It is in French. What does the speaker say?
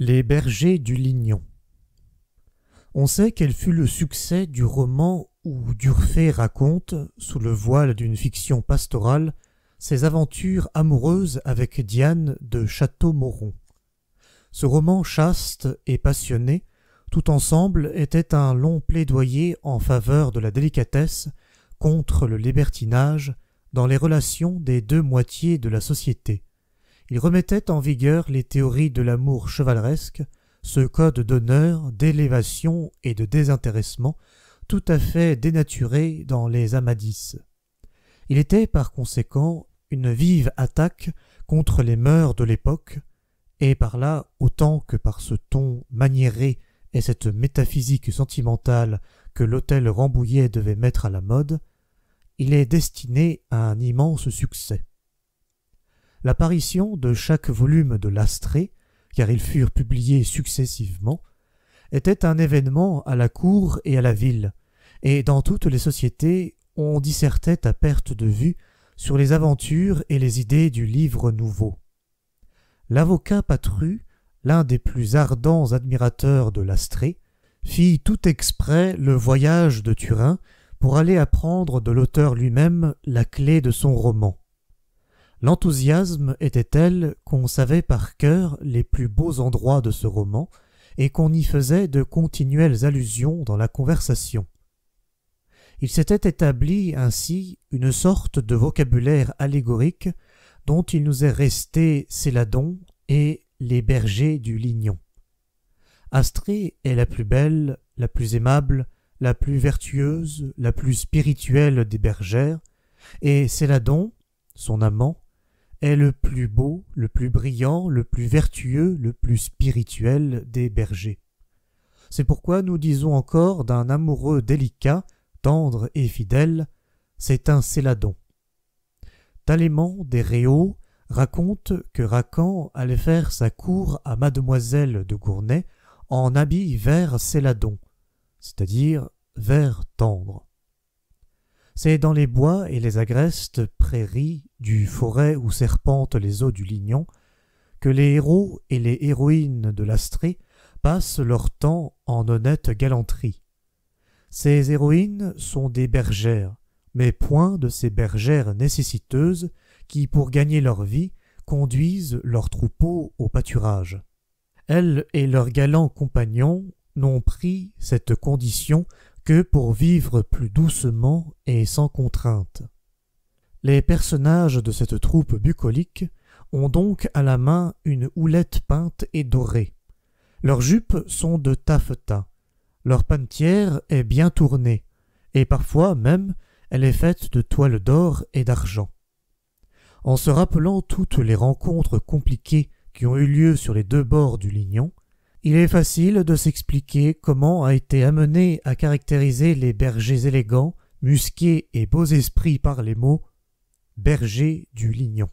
Les bergers du Lignon. On sait quel fut le succès du roman où d'Urfé raconte, sous le voile d'une fiction pastorale, ses aventures amoureuses avec Diane de Château-Mauron. Ce roman chaste et passionné, tout ensemble, était un long plaidoyer en faveur de la délicatesse contre le libertinage dans les relations des deux moitiés de la société. Il remettait en vigueur les théories de l'amour chevaleresque, ce code d'honneur, d'élévation et de désintéressement tout à fait dénaturé dans les Amadis. Il était par conséquent une vive attaque contre les mœurs de l'époque, et par là, autant que par ce ton maniéré et cette métaphysique sentimentale que l'hôtel Rambouillet devait mettre à la mode, il est destiné à un immense succès. L'apparition de chaque volume de l'Astrée, car ils furent publiés successivement, était un événement à la cour et à la ville, et dans toutes les sociétés on dissertait à perte de vue sur les aventures et les idées du livre nouveau. L'avocat Patru, l'un des plus ardents admirateurs de l'Astrée, fit tout exprès le voyage de Turin pour aller apprendre de l'auteur lui-même la clé de son roman. L'enthousiasme était tel qu'on savait par cœur les plus beaux endroits de ce roman et qu'on y faisait de continuelles allusions dans la conversation. Il s'était établi ainsi une sorte de vocabulaire allégorique dont il nous est resté Céladon et les bergers du Lignon. Astrée est la plus belle, la plus aimable, la plus vertueuse, la plus spirituelle des bergères, et Céladon, son amant, est le plus beau, le plus brillant, le plus vertueux, le plus spirituel des bergers. C'est pourquoi nous disons encore d'un amoureux délicat, tendre et fidèle, c'est un Céladon. Talément des Réaux raconte que Racan allait faire sa cour à mademoiselle de Gournay en habit vert Céladon, c'est-à-dire vert tendre. C'est dans les bois et les agrestes prairies du forêt où serpentent les eaux du Lignon que les héros et les héroïnes de l'Astrée passent leur temps en honnête galanterie. Ces héroïnes sont des bergères, mais point de ces bergères nécessiteuses qui, pour gagner leur vie, conduisent leurs troupeaux au pâturage. Elles et leurs galants compagnons n'ont pris cette condition que pour vivre plus doucement et sans contrainte. Les personnages de cette troupe bucolique ont donc à la main une houlette peinte et dorée. Leurs jupes sont de taffetas, leur panetière est bien tournée, et parfois même elle est faite de toile d'or et d'argent. En se rappelant toutes les rencontres compliquées qui ont eu lieu sur les deux bords du Lignon, il est facile de s'expliquer comment a été amené à caractériser les bergers élégants, musqués et beaux esprits par les mots « bergers du Lignon ».